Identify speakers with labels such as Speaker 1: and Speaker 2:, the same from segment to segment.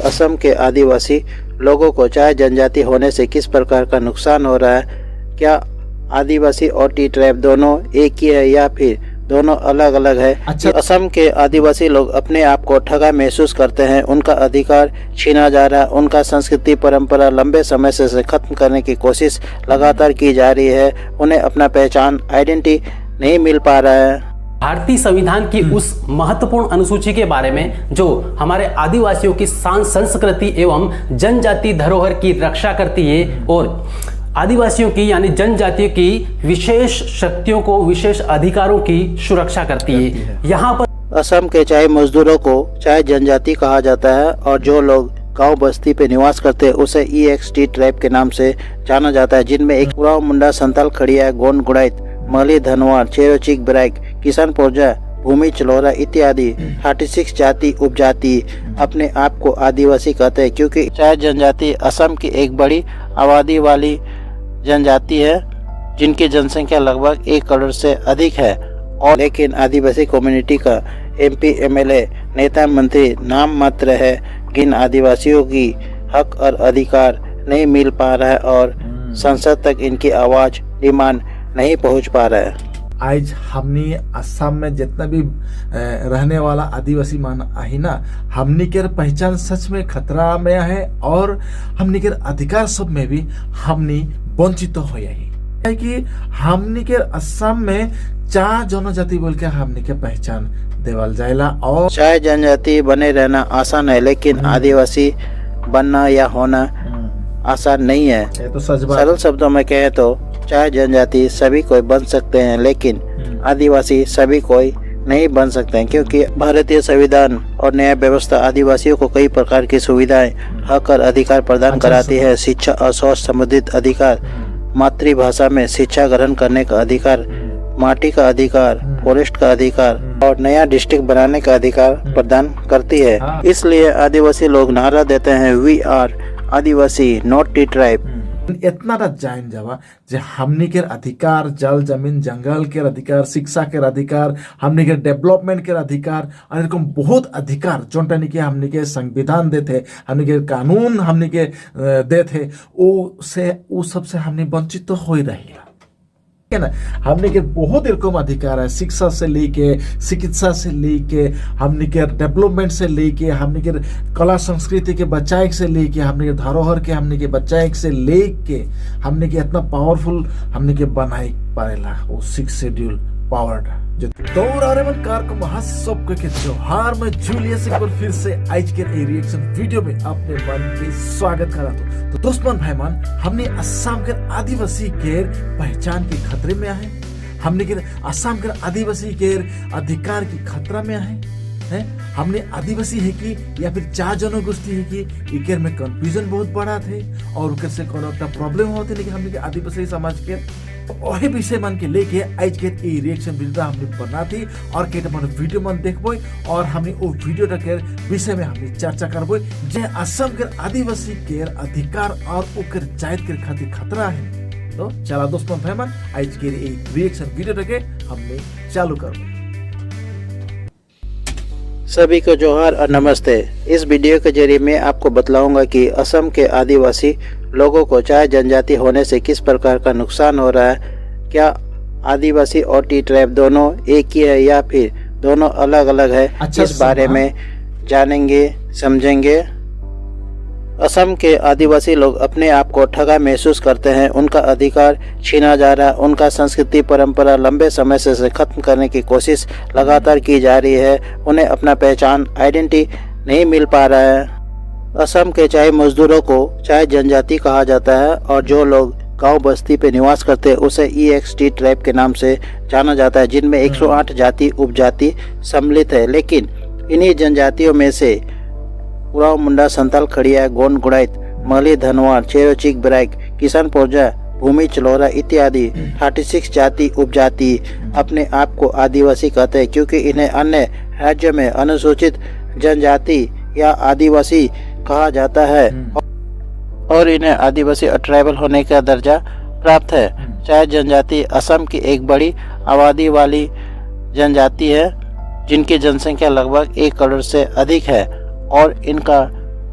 Speaker 1: असम के आदिवासी लोगों को चाय जनजाति होने से किस प्रकार का नुकसान हो रहा है। क्या आदिवासी और टी ट्राइब दोनों एक ही है या फिर दोनों अलग अलग है।
Speaker 2: अच्छा,
Speaker 1: असम के आदिवासी लोग अपने आप को ठगा महसूस करते हैं, उनका अधिकार छीना जा रहा है, उनका संस्कृति परंपरा लंबे समय से खत्म करने की कोशिश लगातार की जा रही है, उन्हें अपना पहचान आइडेंटिटी नहीं मिल पा रहा है।
Speaker 3: भारतीय संविधान की उस महत्वपूर्ण अनुसूची के बारे में जो हमारे आदिवासियों की संस्कृति एवं जनजाति धरोहर की रक्षा करती है और आदिवासियों की यानी जनजातियों की विशेष शक्तियों को, विशेष अधिकारों की सुरक्षा करती है। यहाँ पर
Speaker 1: असम के चाय मजदूरों को चाय जनजाति कहा जाता है और जो लोग गांव बस्ती पे निवास करते हैं उसे EXT ट्राइब के नाम से जाना जाता है, जिनमें एक उराव मुंडा, संताल खड़िया, गोंड गुड़ाइत, मली धनवार, चेरोचिक ब्राइक, किसान पोरजा, भूमि चलोरा इत्यादि 36 जाति उपजाति अपने आप को आदिवासी कहते हैं, क्योंकि चाय जनजाति असम की एक बड़ी आबादी वाली जनजाति है जिनकी जनसंख्या लगभग 1 करोड़ से अधिक है। और लेकिन आदिवासी कम्युनिटी का MP MLA नेता मंत्री नाम मात्र है, किन आदिवासियों की हक और अधिकार नहीं मिल पा रहा है और संसद तक इनकी आवाज डिमांड नहीं पहुंच पा रहा है।
Speaker 2: आज हमनी असम में जितना भी रहने वाला आदिवासी मान आहे ना, हमनी के पहचान सच में खतरा में है और हमनी के अधिकार सब में भी हमनी वंचित हो है कि हमनी के असम में चार जनजाति बोल के हमनी के पहचान देवल जाएला। और
Speaker 1: चाय जनजाति बने रहना आसान है, लेकिन आदिवासी बनना या होना आसान नहीं है।
Speaker 2: ये तो सच बात।
Speaker 1: सरल शब्दों में कहें तो चाय जनजाति सभी कोई बन सकते हैं, लेकिन आदिवासी सभी कोई नहीं बन सकते हैं, क्योंकि भारतीय संविधान और न्याय व्यवस्था आदिवासियों को कई प्रकार की सुविधाएं, हक और अधिकार प्रदान कराती है। शिक्षा और स्वास्थ्य संबंधित अधिकार, मातृभाषा में शिक्षा ग्रहण करने का अधिकार, माटी का अधिकार, फॉरेस्ट का अधिकार और नया डिस्ट्रिक्ट बनाने का अधिकार प्रदान करती है। इसलिए आदिवासी लोग नारा देते हैं, we are Adivasi not tea tribe.
Speaker 2: इतना जान जावा जे हमनी के अधिकार, जल जमीन जंगल के अधिकार, शिक्षा के अधिकार, हमनी के डेवलपमेंट के अधिकार और एरकम बहुत अधिकार जोनटा के हमनी के संविधान देते, हमनी के कानून हमनी के देते, वो सबसे हमनी वंचित तो हो ही रही है ना। हमने के बहुत रकम अधिकार है, शिक्षा से लेके, चिकित्सा से लेके, हमने के डेवलपमेंट से लेके, हमने के कला संस्कृति के बचाए से लेके, हमने के धरोहर के हमने के बचाए से लेके, हमने के इतना पावरफुल हमने के बनाए पारेला वो 6 शेड्यूल पावर्ड जो दौरान कार को महासब के त्योहार में जूलियस एक बार फिर से आज के रिएक्शन वीडियो में अपने मन के स्वागत करा। तो दोस्तों भाईमान, हमने असम के आदिवासी के पहचान के खतरे में है, हमने के असम के आदिवासी के अधिकार की खतरा में है, हमने आदिवासी है कि या फिर चार जनगोष्ठी है कि इकेर में कंफ्यूजन बहुत बड़ा थे और उनके से कोनो प्रॉब्लम होते, लेकिन हमने के आदिवासी समाज के वही विषय मन के लेके आज के रिएक्शन वीडियो हमने बना थी और के वीडियो मन देखबो और हमने वो वीडियो के विषय में हमने चर्चा करबो जे असम के आदिवासी के अधिकार और ओकर जायज के खातिर खतरा है। तो चला दोस्तों भाईमान, आज के रिएक्शन वीडियो के हमने चालू करबो।
Speaker 1: सभी को जोहार और नमस्ते। इस वीडियो के जरिए मैं आपको बतलाऊंगा कि असम के आदिवासी लोगों को चाय जनजाति होने से किस प्रकार का नुकसान हो रहा है। क्या आदिवासी और टी ट्राइब दोनों एक ही है या फिर दोनों अलग अलग है।
Speaker 2: अच्छा,
Speaker 1: इस बारे में जानेंगे, समझेंगे। असम के आदिवासी लोग अपने आप को ठगा महसूस करते हैं, उनका अधिकार छीना जा रहा है, उनका संस्कृति परंपरा लंबे समय से खत्म करने की कोशिश लगातार की जा रही है, उन्हें अपना पहचान आइडेंटिटी नहीं मिल पा रहा है। असम के चाय मजदूरों को चाय जनजाति कहा जाता है और जो लोग गांव बस्ती पे निवास करते हैं उसे EXT ट्राइब के नाम से जाना जाता है, जिनमें 108 जाति उपजाति सम्मिलित है। लेकिन इन्हीं जनजातियों में से उराव मुंडा, संताल खड़िया, गोंड गुड़ाइत, मली धनवार, चेरोचिक ब्राइक, किसान पोरजा, भूमि चलोरा इत्यादि 36 जाति उपजाति अपने आप को आदिवासी कहते हैं, क्योंकि इन्हें अन्य राज्यों में अनुसूचित जनजाति या आदिवासी कहा जाता है और इन्हें आदिवासी और ट्राइबल होने का दर्जा प्राप्त है। चाय जनजाति असम की एक बड़ी आबादी वाली जनजाति है जिनकी जनसंख्या लगभग 1 करोड़ से अधिक है और इनका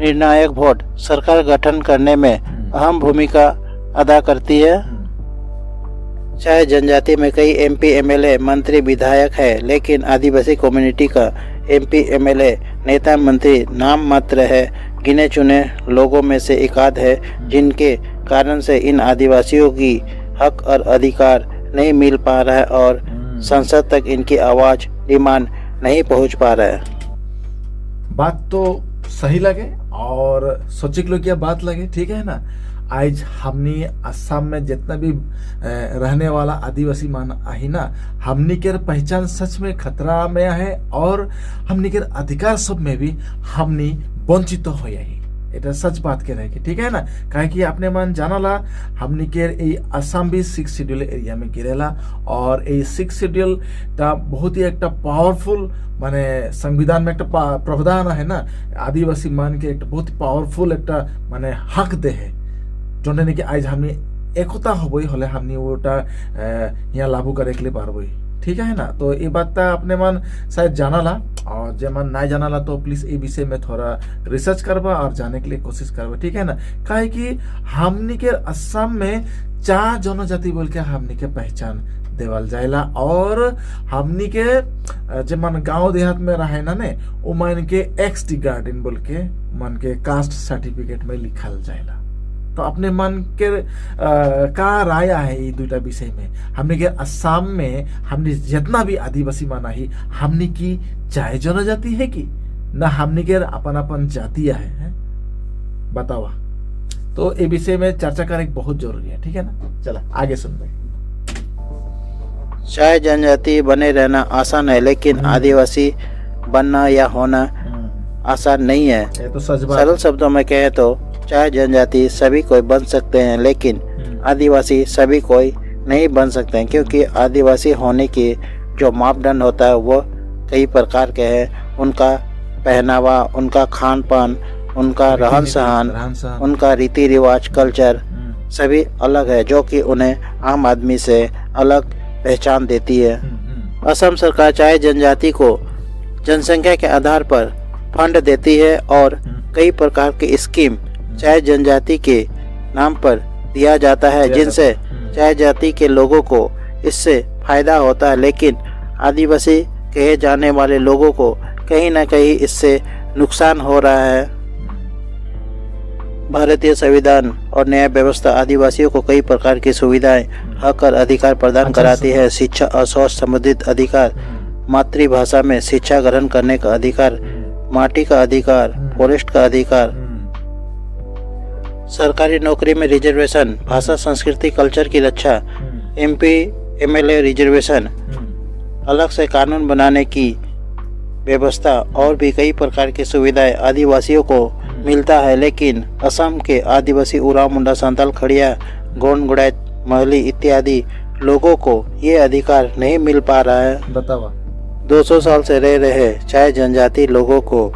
Speaker 1: निर्णायक वोट सरकार गठन करने में अहम भूमिका अदा करती है। चाहे जनजाति में कई एमपी एमएलए मंत्री विधायक है, लेकिन आदिवासी कम्युनिटी का एमपी एमएलए नेता मंत्री नाम मात्र है। गिने चुने लोगों में से एकाध है जिनके कारण से इन आदिवासियों की हक और अधिकार नहीं मिल पा रहा है और संसद तक इनकी आवाज़ डिमांड नहीं पहुंच पा रहा है।
Speaker 2: बात तो सही लगे और सोचे के लोग क्या बात लगे, ठीक है ना। आज हमनी असम में जितना भी रहने वाला आदिवासी मान आई ना, हमनी के पहचान सच में खतरा में है और हमनी के अधिकार सब में भी हमनी वंचित हो यही এটা सच बात के रहे, ठीक है ना। काहे कि अपने मन जानला हमनी के असम भी 6 शेड्यूल एरिया में गिरेला और 6 शेड्यूल ता बहुत ही एक पावरफुल माने संविधान में एक प्रावधान है ना, आदिवासी मान के एक बहुत पावरफुल एक माने हक दे है जोने ने कि आज हमनी एकता होबई हले हमनी ओटा यहाँ लागू करे के लिए पारबई, ठीक है ना। तो ये बात अपने मन शायद जानला और जे मन ना जानला तो प्लीज ये विषय में थोड़ा रिसर्च करबा और जाने के लिए कोशिश करबा, ठीक है ना। काहे कि हमनी के असम में 4 जनजाति बोल के हमनी के पहचान देवल जाएला और हमनी के जे मन गांव देहात में रहे ना ने वो मन के एक्स टी गार्डन बोल के मन के कास्ट सर्टिफिकेट में लिखल जाएला। तो अपने मन के का राय है ये दूटा विषय में। हमने के असम में हमने जितना भी आदिवासी माना ही हमने की चाहे जनजाति है कि ना हमने के अपन अपन जातियां है बतावा। तो ये विषय में चर्चा करना बहुत जरूरी है, ठीक है ना। चला आगे सुन भाई।
Speaker 1: चाहे जनजाति बने रहना आसान है, लेकिन आदिवासी बनना या होना आसान नहीं है।
Speaker 2: ये तो सच बात।
Speaker 1: सरल शब्दों में कहें तो चाहे जनजाति सभी कोई बन सकते हैं, लेकिन आदिवासी सभी कोई नहीं बन सकते हैं, क्योंकि आदिवासी होने की जो मापदंड होता है वो कई प्रकार के हैं। उनका पहनावा, उनका खान पान, उनका रहन सहन, उनका रीति रिवाज, कल्चर सभी अलग है, जो कि उन्हें आम आदमी से अलग पहचान देती है। असम सरकार चाहे जनजाति को जनसंख्या के आधार पर फंड देती है और कई प्रकार की स्कीम चाहे जनजाति के नाम पर दिया जाता है, जिनसे चाहे जाति के लोगों को इससे फायदा होता है, लेकिन आदिवासी कहे जाने वाले लोगों को कहीं ना कहीं इससे नुकसान हो रहा है। भारतीय संविधान और न्याय व्यवस्था आदिवासियों को कई प्रकार की सुविधाएं, हक और अधिकार प्रदान कराती है। शिक्षा और स्वास्थ्य संबंधित अधिकार, मातृभाषा में शिक्षा ग्रहण करने का अधिकार, माटी का अधिकार, फॉरेस्ट का अधिकार, सरकारी नौकरी में रिजर्वेशन, भाषा संस्कृति कल्चर की रक्षा, एमपी एमएलए रिजर्वेशन, अलग से कानून बनाने की व्यवस्था और भी कई प्रकार की सुविधाएं आदिवासियों को मिलता है। लेकिन असम के आदिवासी उरांव, मुंडा, संताल, खड़िया, गोंड, गुड़ाइत, महली इत्यादि लोगों को ये अधिकार नहीं मिल पा रहा है।
Speaker 2: बतावा
Speaker 1: 200 साल से रह रहे चाहे जनजाति लोगों को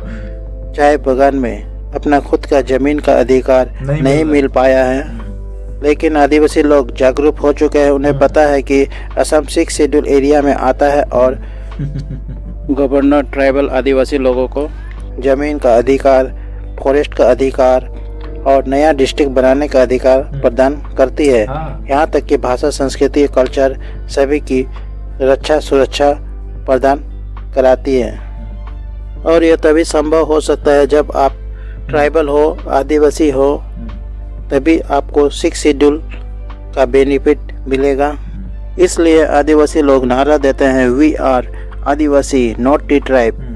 Speaker 1: चाय बगान में अपना खुद का जमीन का अधिकार नहीं मिल पाया है। लेकिन आदिवासी लोग जागरूक हो चुके हैं। उन्हें पता है कि असम 6 शेड्यूल एरिया में आता है और गवर्नर ट्राइबल आदिवासी लोगों को जमीन का अधिकार, फॉरेस्ट का अधिकार और नया डिस्ट्रिक्ट बनाने का अधिकार प्रदान करती है। यहाँ तक कि भाषा, संस्कृति, कल्चर सभी की रक्षा सुरक्षा प्रदान कराती है। और यह तभी संभव हो सकता है जब आप ट्राइबल हो, आदिवासी हो, तभी आपको 6 शेड्यूल का बेनिफिट मिलेगा। इसलिए आदिवासी लोग नारा देते हैं, we are Adivasi not tea tribe.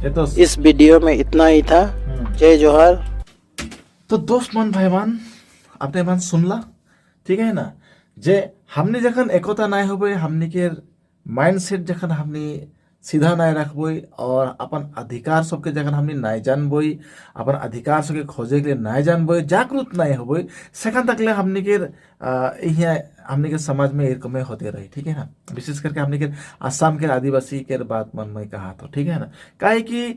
Speaker 2: तो
Speaker 1: इस वीडियो में इतना ही था। जय जोहार।
Speaker 2: तो दोस्त मन भाई मान अपने मन सुनला, ठीक है ना। जे हमने जखन एकता नहीं होबे, हमने के माइंडसेट जखन हमने सीधा नहीं रखबई और अपन अधिकार सबके जखन हमने नहीं जानबई, अपन अधिकार सबके खोजे के लिए नहीं जानबई, जागरूक नहीं होबई, सेकंड तक ले हमने के हमने के समाज में एरकमे होते रही, ठीक है ना। विशेष करके हमने के आसाम के आदिवासी के बात मन में कहा तो, ठीक है ना। काहे कि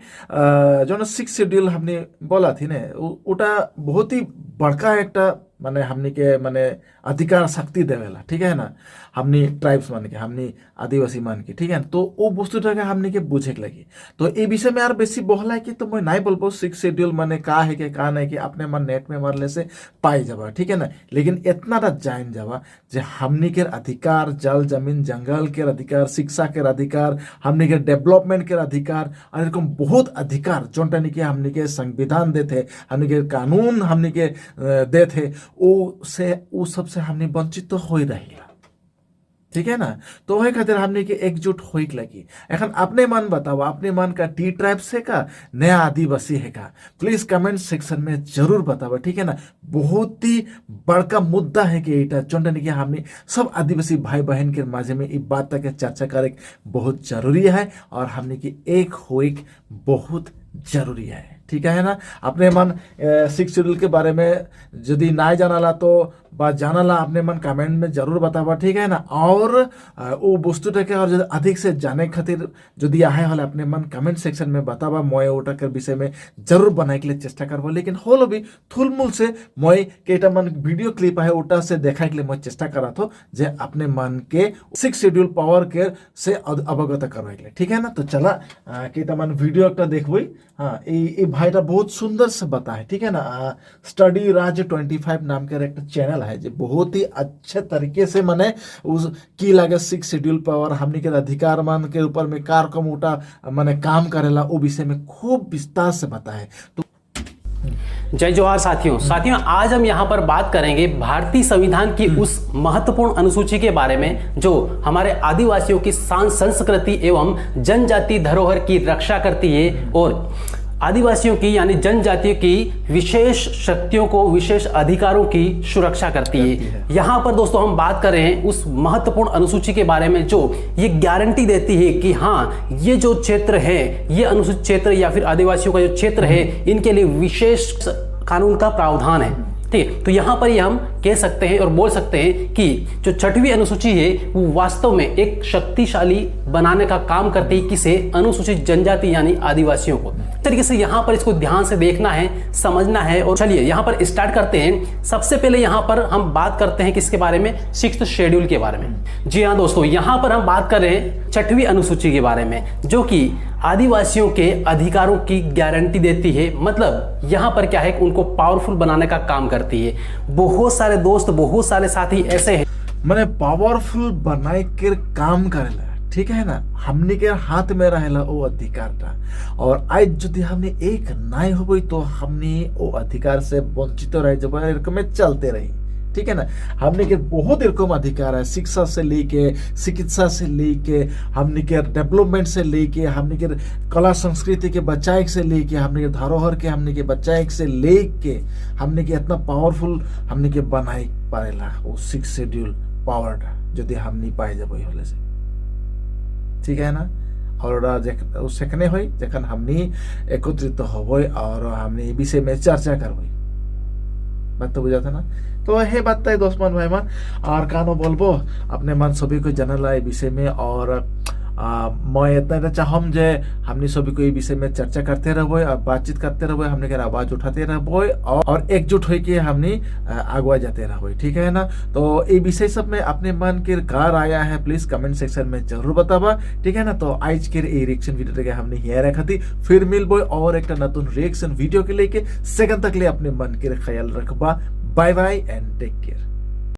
Speaker 2: जो 6 शेड्यूल हमने बोला थी ना, उटा बहुत ही बड़का एक माने हमने के माने अधिकार शक्ति देवेला, ठीक है ना। हमनी ट्राइब्स मान के हमनी आदिवासी मान के ठीक है तो वो বস্তুটাকে हमनी के बुझे के लगी तो ये विषय में यार बेसी बहला कि तो मैं नहीं बोलबो 6 शेड्यूल माने का है कि का नहीं कि अपने मन नेट में मारले से पाई जाबा ठीक है ना लेकिन इतना टा जान जाबा जे हमनी के अधिकार जल जमीन जंगल के अधिकार शिक्षा के अधिकार हमनी के डेवलपमेंट के अधिकार और एरकम बहुत अधिकार जोनटा कि हमनी के संविधान देते हमनी के कानून हमनी के देते वो सबसे हमनी वंचित तो हो ही रहेगा ठीक है ना तो वही खातिर हमने के एकजुट हो लगी एखन अपने मन बताओ अपने मन का टी ट्राइब से का नया आदिवासी है का प्लीज कमेंट सेक्शन में जरूर बताओ ठीक है ना बहुत ही बड़का मुद्दा है कि एटा जोंटा कि हमने सब आदिवासी भाई बहन के माझे में ये बात तक चर्चा करे बहुत जरूरी है और हमने की एक होइक बहुत जरूरी है ठीक है ना अपने मन 6 शेड्यूल के बारे में यदि ना जानाला तो बा जानाला अपने मन कमेंट में जरूर बताबा ठीक है ना और वो वस्तुटाके और यदि अधिक से जाने खातिर यदि आए हले अपने मन कमेंट सेक्शन में बताबा मैं ओटाकर विषय में जरूर बनाए के लिए चेष्टा करबो लेकिन होलो भी थुलमुल से मैं केटा मन वीडियो क्लिप है ओटा से देखाए के लिए मैं चेष्टा करा थो जे अपने मन के 6 शेड्यूल पावर के से अवगत करवाए के लिए ठीक है ना तो चला केटा मन वीडियो एक देखबई हाँ ये भाईटा बहुत सुंदर से बताए ठीक है ना स्टडी राज 25 नाम के एक चैनल है जो बहुत ही अच्छे तरीके से माने उस की लगे 6 शेड्यूल पावर हमनी के अधिकार मान के ऊपर में कार कम उठा माने काम करेला वो विषय में खूब विस्तार से बताए तो
Speaker 3: जय जोहार साथियों आज हम यहाँ पर बात करेंगे भारतीय संविधान की उस महत्वपूर्ण अनुसूची के बारे में जो हमारे आदिवासियों की संस्कृति एवं जनजाति धरोहर की रक्षा करती है और आदिवासियों की यानी जनजातियों की विशेष शक्तियों को विशेष अधिकारों की सुरक्षा करती है। यहाँ पर दोस्तों हम बात कर रहे हैं उस महत्वपूर्ण अनुसूची के बारे में जो ये गारंटी देती है कि हाँ ये जो क्षेत्र है ये अनुसूचित क्षेत्र या फिर आदिवासियों का जो क्षेत्र है इनके लिए विशेष कानून का प्रावधान है ठीक है तो यहाँ पर ये हम कह सकते हैं और बोल सकते हैं कि जो 6वीं अनुसूची है वो वास्तव में एक शक्तिशाली बनाने का काम करती है किसे अनुसूचित जनजाति यानी आदिवासियों को तरीके से यहाँ पर इसको ध्यान से देखना है समझना है और चलिए यहाँ पर स्टार्ट करते हैं। सबसे पहले यहाँ पर हम बात करते हैं किसके बारे में 6th शेड्यूल के बारे में। जी हाँ दोस्तों यहाँ पर हम बात कर रहे हैं 6वीं अनुसूची के बारे में जो कि आदिवासियों के अधिकारों की गारंटी देती है मतलब यहाँ पर क्या है उनको पावरफुल बनाने का काम करती है। बहुत सारे दोस्त बहुत सारे साथी ऐसे हैं
Speaker 2: मैंने पावरफुल बनाए के काम करेला ठीक है ना हमने के हाथ में रहेला वो अधिकारटा और आज यदि हमने एक नाई होबई तो हमने वो अधिकार से वंचित रह जब एरकम चलते रही ठीक है ना हमने के बहुत एरकम अधिकार है शिक्षा से लेके चिकित्सा से लेके हमने के डेवलपमेंट से लेके हमने के कला संस्कृति के बचाए से लेके हमने के धरोहर के हमने के बचाए से लेके हमने के इतना पावरफुल हमने के बनाए पारेला वो 6 शेड्यूल पावर यदि हमने पाए जब होले से ठीक है ना और सेखने हो जखन हमनी एकत्रित होबो और हमने विषय में चर्चा करबो बात तो बुझा था ना तो हे बात है दोस्त मन भाई मन और कानो बोलबो अपने मन सभी को जानला विषय में और मैं इतना चाहम जे हमने सभी को ये विषय में चर्चा करते रहबो और बातचीत करते रहबो हमने के आवाज उठाते रहबो और एकजुट होके हमने आगुआ जाते रहबो ठीक है ना तो ये विषय सब में अपने मन के कार आया है प्लीज कमेंट सेक्शन में जरूर बताबा ठीक है ना तो आज के रिएक्शन वीडियो के हमने हियर रखा थी फिर मिलबो और एक नतून रिएक्शन वीडियो के लेके सेकंड तक ले अपने मन के ख्याल रखबा bye bye and take care.